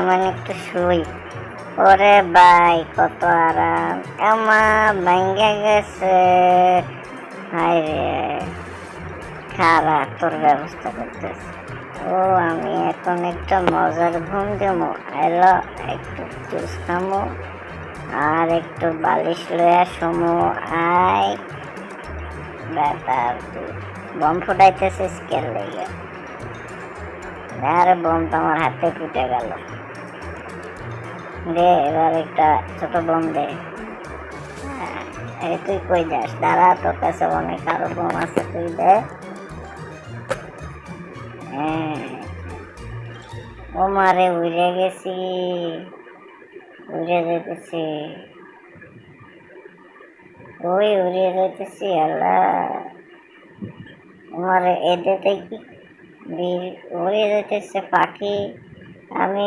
মানে একটু শুই। ওরে ভাই কত আরাম, আমা ভাঙ্গা গেছে। হায় রে, খারা তোর ব্যবস্থা করতেছে। ও আমি এখন একটা মজার ঘুম দেবো। এলো একটু জুস খামো আর একটু বালিশ লয়া শোমো। আয় বেটার, তুই বম ফুটাইতেছিস কেন লেগে? আরে বম তো আমার হাতে ফুটে গেল। দে এবার একটা ছোট বম দে। এই তুই কই যাস? দাঁড়া, তোর কাছে অনেক আরো বম আছে, তুই দে। ও মারে উড়ে গেছি, উড়ে যেতেছি, ওই উড়ে যেতেছি। আল্লাহ, মারে এদেরতে কি উড়ে যেতেছে পাখি। আমি